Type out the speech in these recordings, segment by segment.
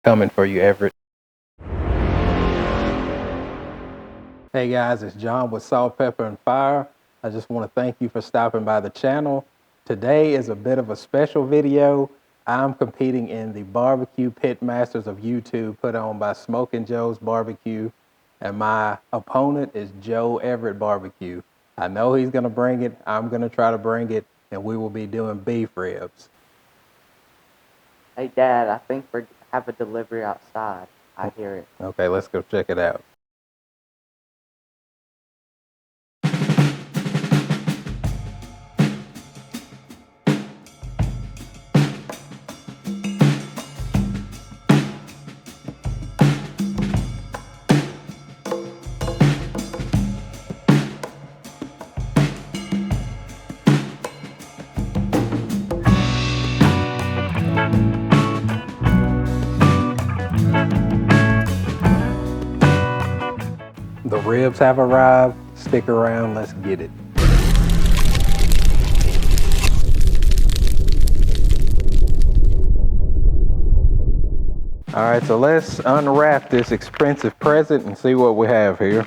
Coming for you, Everett. Hey guys, it's John with Salt, Pepper, and Fire. I just want to thank you for stopping by the channel. Today is a bit of a special video. I'm competing in the Barbecue Pit Masters of YouTube put on by Smokin' Joe's Barbecue, and my opponent is Joe Everett Barbecue. I know he's going to bring it. I'm going to try to bring it, and we will be doing beef ribs. Hey, Dad, I think we have a delivery outside. I hear it. Okay, let's go check it out. The ribs have arrived. Stick around, let's get it. All right, so let's unwrap this expensive present and see what we have here.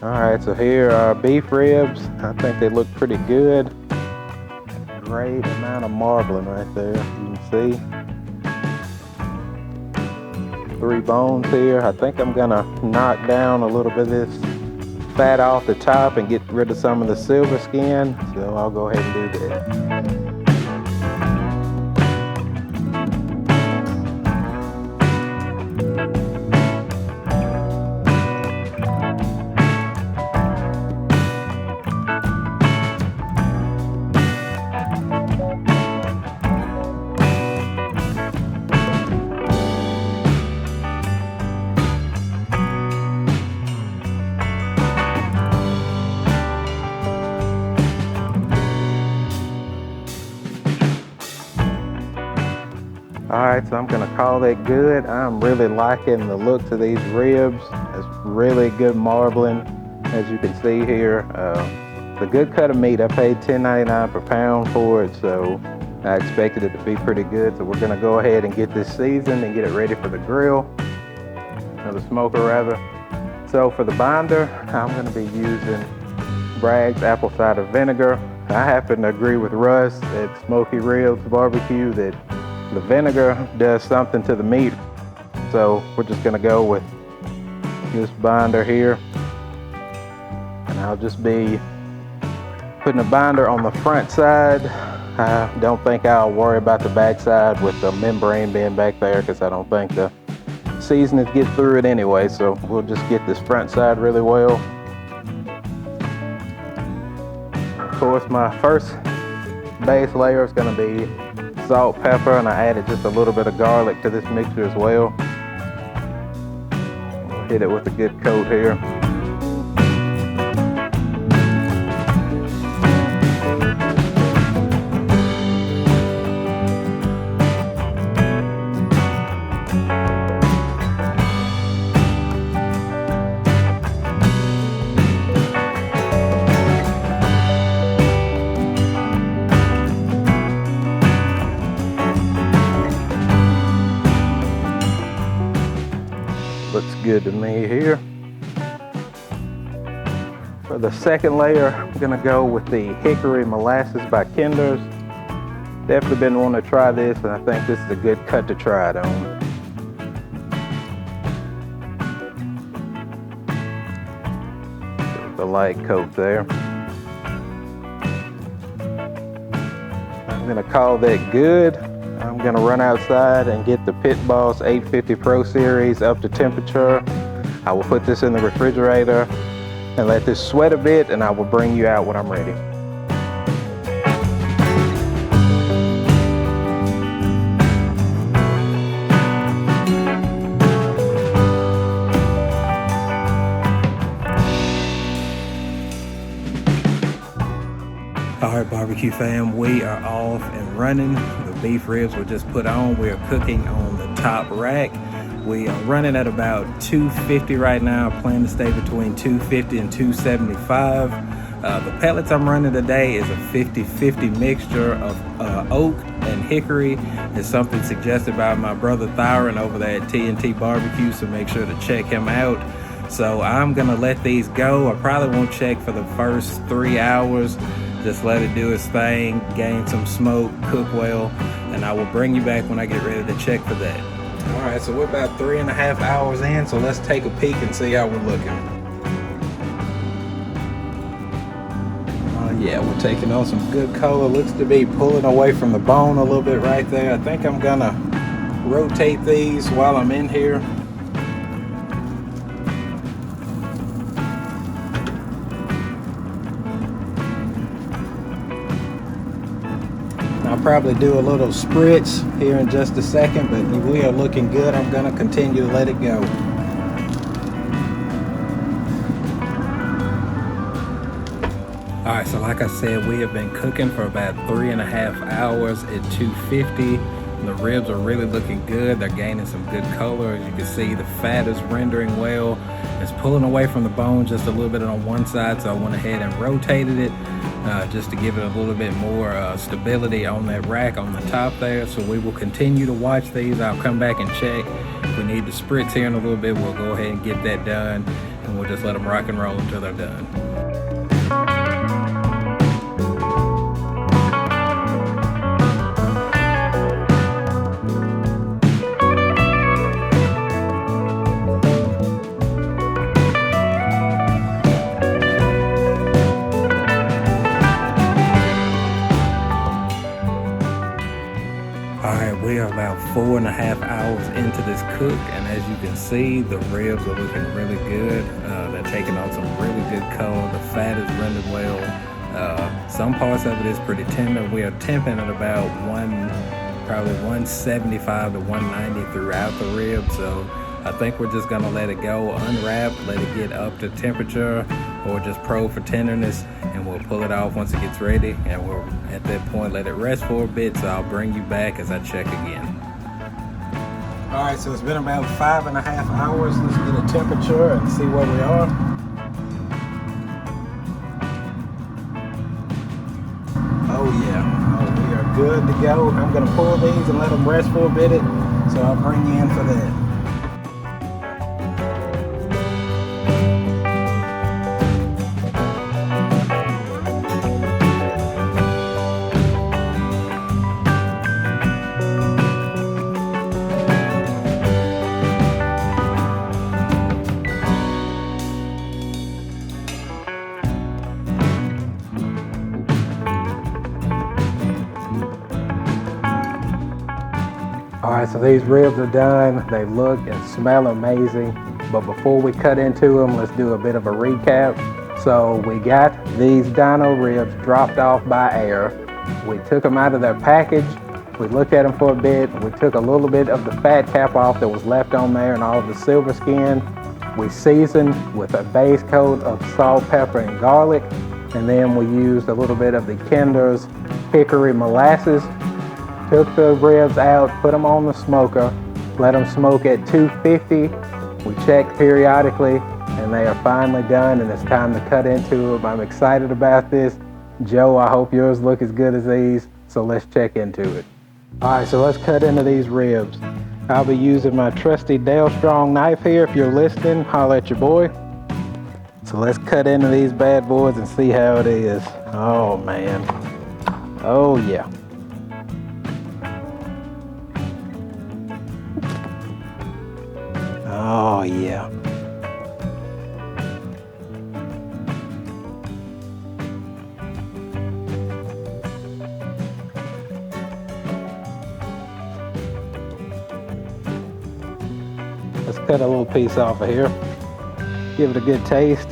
All right, so here are beef ribs. I think they look pretty good. Great amount of marbling right there, you can see. 3 bones here. I think I'm gonna knock down a little bit of this fat off the top and get rid of some of the silver skin. So I'll go ahead and do that. All right, so I'm gonna call that good. I'm really liking the looks of these ribs. It's really good marbling, as you can see here. It's a good cut of meat. I paid $10.99 per pound for it, so I expected it to be pretty good. So we're gonna go ahead and get this seasoned and get it ready for the grill, or the smoker rather. So for the binder, I'm gonna be using Bragg's apple cider vinegar. I happen to agree with Russ at Smoky Ribs Barbecue that the vinegar does something to the meat. So we're just gonna go with this binder here. And I'll just be putting a binder on the front side. I don't think I'll worry about the back side with the membrane being back there, because I don't think the seasonings get through it anyway. So we'll just get this front side really well. Of course, my first base layer is gonna be salt, pepper, and I added just a little bit of garlic to this mixture as well. We'll hit it with a good coat here. Looks good to me here. For the second layer, I'm gonna go with the Hickory Molasses by Kinder's. Definitely been wanting to try this, and I think this is a good cut to try it on. The light coat there. I'm gonna call that good. I'm gonna run outside and get the Pit Boss 850 Pro Series up to temperature. I will put this in the refrigerator and let this sweat a bit, and I will bring you out when I'm ready. All right, barbecue fam, we are off and running. The beef ribs were just put on. We are cooking on the top rack. We are running at about 250 right now. I plan to stay between 250 and 275. The pellets I'm running today is a 50-50 mixture of oak and hickory. It's something suggested by my brother Thyron over there at TNT Barbecue, so make sure to check him out. So I'm gonna let these go. I probably won't check for the first 3 hours. Just let it do its thing, gain some smoke, cook well, and I will bring you back when I get ready to check for that. All right, so we're about 3.5 hours in, so let's take a peek and see how we're looking. Yeah, we're taking on some good color. Looks to be pulling away from the bone a little bit right there. I think I'm gonna rotate these while I'm in here. I'll probably do a little spritz here in just a second, but we are looking good. I'm gonna continue to let it go. All right, so like I said, we have been cooking for about 3.5 hours at 250. The ribs are really looking good. They're gaining some good color. As you can see, the fat is rendering well. It's pulling away from the bone just a little bit on one side, so I went ahead and rotated it just to give it a little bit more stability on that rack on the top there. So we will continue to watch these. I'll come back and check. If we need to spritz here in a little bit, we'll go ahead and get that done, and we'll just let them rock and roll until they're done. Alright, we are about 4.5 hours into this cook, and as you can see, the ribs are looking really good. They're taking on some really good color. The fat is rendered well. Some parts of it is pretty tender. We are temping at about probably 175 to 190 throughout the rib, so I think we're just gonna let it go, unwrap, let it get up to temperature, or just probe for tenderness, and we'll pull it off once it gets ready, and we'll at that point let it rest for a bit. So I'll bring you back as I check again. All right, so it's been about 5.5 hours. Let's get a temperature and see where we are. Oh yeah, we are good to go. I'm gonna pull these and let them rest for a bit, so I'll bring you in for that. All right, so these ribs are done. They look and smell amazing. But before we cut into them, let's do a bit of a recap. So we got these Dino ribs dropped off by air. We took them out of their package. We looked at them for a bit. We took a little bit of the fat cap off that was left on there and all of the silver skin. We seasoned with a base coat of salt, pepper, and garlic. And then we used a little bit of the Kinder's hickory molasses. Took the ribs out, put them on the smoker, let them smoke at 250. We checked periodically, and they are finally done, and it's time to cut into them. I'm excited about this. Joe, I hope yours look as good as these, so let's check into it. All right, so let's cut into these ribs. I'll be using my trusty Dale Strong knife here. If you're listening, holler at your boy. So let's cut into these bad boys and see how it is. Oh man, oh yeah. Oh yeah. Let's cut a little piece off of here. Give it a good taste.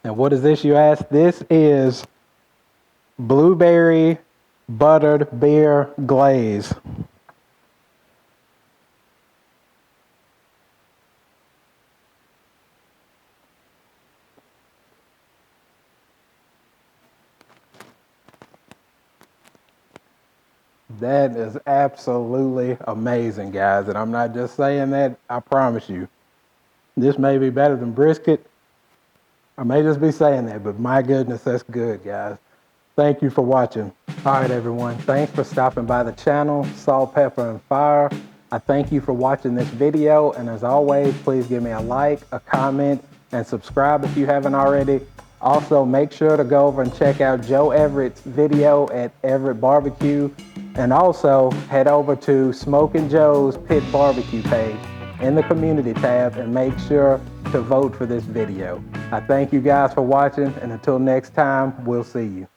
And Now, what is this, you ask? This is blueberry buttered beer glaze. That is absolutely amazing, guys. And I'm not just saying that, I promise you. This may be better than brisket. I may just be saying that, but my goodness, that's good, guys. Thank you for watching. All right, everyone. Thanks for stopping by the channel, Salt, Pepper, and Fire. I thank you for watching this video. And as always, please give me a like, a comment, and subscribe if you haven't already. Also, make sure to go over and check out Joe Everett's video at Everett Barbecue. And also, head over to Smokin' Joe's Pit Barbecue page in the community tab and make sure to vote for this video. I thank you guys for watching, and until next time, we'll see you.